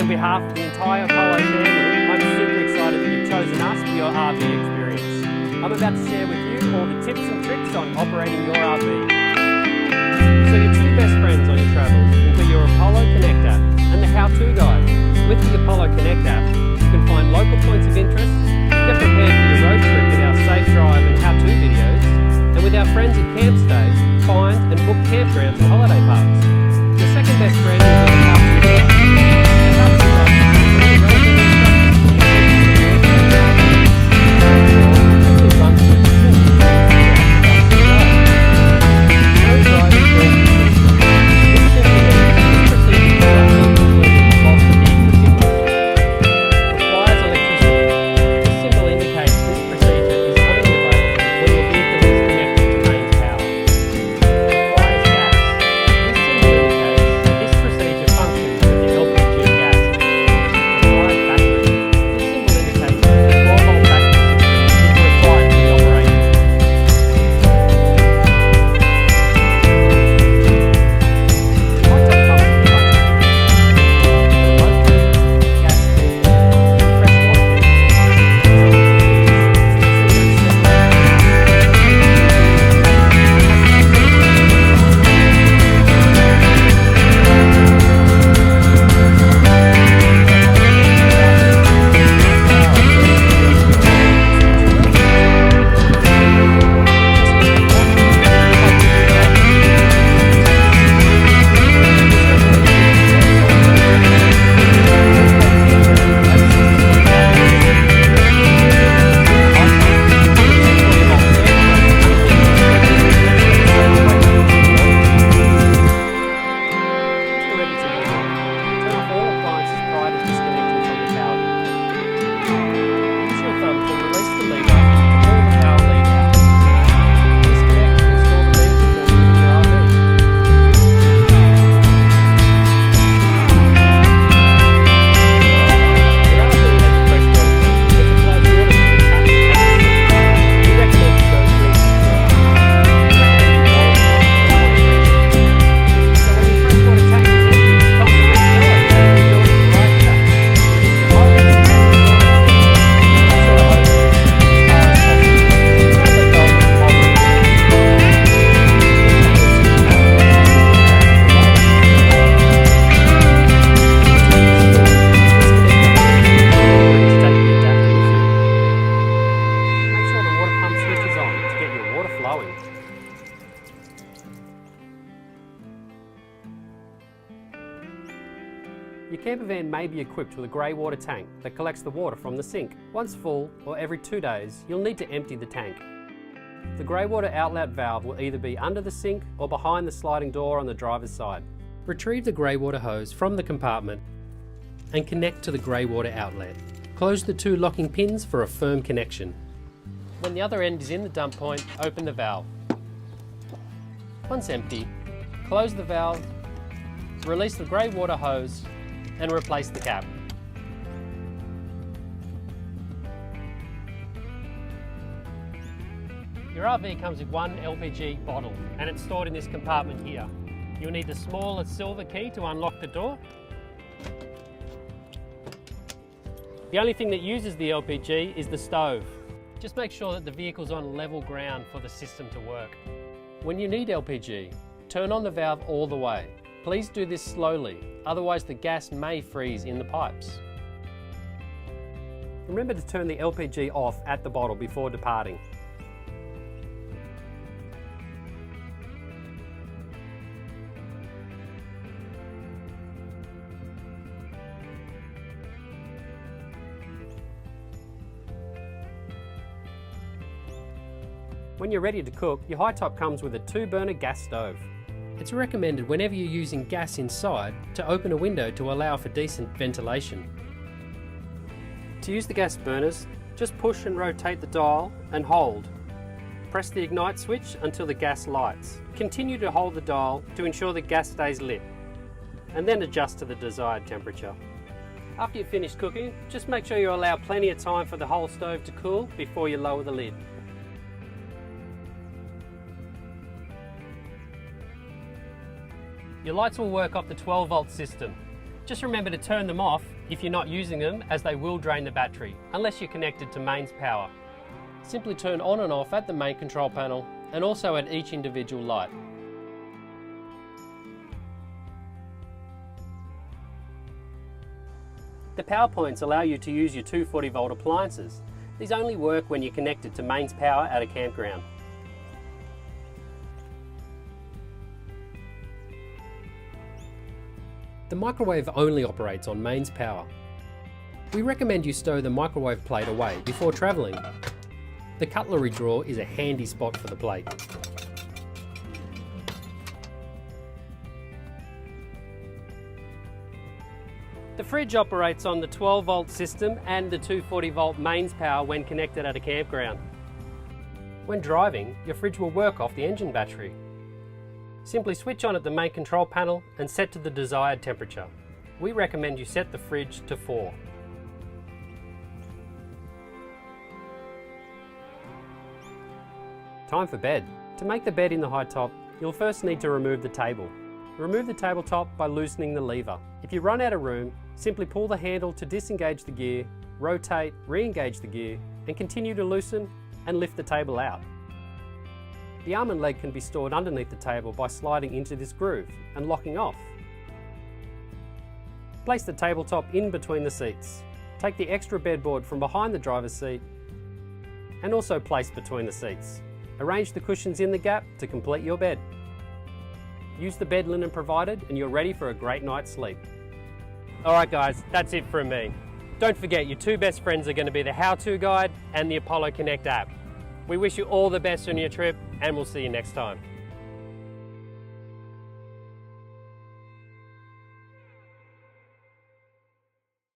On behalf of the entire Apollo family, I'm super excited that you've chosen us for your RV experience. I'm about to share with you all the tips and tricks on operating your RV. So your two best friends on your travels will be your Apollo Connect app and the how-to guide. With the Apollo Connect app, you can find local points of interest, get prepared for your road trip with our safe drive and how-to videos, and with our friends at Camp Stay, find and book campgrounds and holiday parks. Your second best friend will be the how-to guide. The how-to guide is relevant instructions actually runs through the sink. No driving or system. This simply means this procedure directly included involves the vehicle signal. Requires electricity. This symbol indicates this procedure is only available when your vehicle is connected to mains power. Requires gas. This symbol indicates this procedure functions with the LPG gas. Requires battery. This symbol indicates that the 12-volt battery system is required for the operation. Your camper van may be equipped with a grey water tank that collects the water from the sink. Once full, or every 2 days, you'll need to empty the tank. The grey water outlet valve will either be under the sink or behind the sliding door on the driver's side. Retrieve the grey water hose from the compartment and connect to the grey water outlet. Close the 2 locking pins for a firm connection. When the other end is in the dump point, open the valve. Once empty, close the valve, release the grey water hose and replace the cap. Your RV comes with one LPG bottle and it's stored in this compartment here. You'll need the small silver key to unlock the door. The only thing that uses the LPG is the stove. Just make sure that the vehicle's on level ground for the system to work. When you need LPG, turn on the valve all the way. Please do this slowly, otherwise the gas may freeze in the pipes. Remember to turn the LPG off at the bottle before departing. When you're ready to cook, your high top comes with a 2-burner gas stove. It's recommended whenever you're using gas inside to open a window to allow for decent ventilation. To use the gas burners, just push and rotate the dial and hold. Press the ignite switch until the gas lights. Continue to hold the dial to ensure the gas stays lit, and then adjust to the desired temperature. After you've finished cooking, just make sure you allow plenty of time for the whole stove to cool before you lower the lid. Your lights will work off the 12-volt system. Just remember to turn them off if you're not using them, as they will drain the battery, unless you're connected to mains power. Simply turn on and off at the main control panel and also at each individual light. The power points allow you to use your 240 volt appliances. These only work when you're connected to mains power at a campground. The microwave only operates on mains power. We recommend you stow the microwave plate away before travelling. The cutlery drawer is a handy spot for the plate. The fridge operates on the 12 volt system and the 240 volt mains power when connected at a campground. When driving, your fridge will work off the engine battery. Simply switch on at the main control panel and set to the desired temperature. We recommend you set the fridge to 4. Time for bed. To make the bed in the high top, you'll first need to remove the table. Remove the tabletop by loosening the lever. If you run out of room, simply pull the handle to disengage the gear, rotate, re-engage the gear, and continue to loosen and lift the table out. The arm and leg can be stored underneath the table by sliding into this groove and locking off. Place the tabletop in between the seats. Take the extra bedboard from behind the driver's seat and also place between the seats. Arrange the cushions in the gap to complete your bed. Use the bed linen provided and you're ready for a great night's sleep. Alright guys, that's it from me. Don't forget, your two best friends are going to be the how-to guide and the Apollo Connect app. We wish you all the best on your trip and we'll see you next time.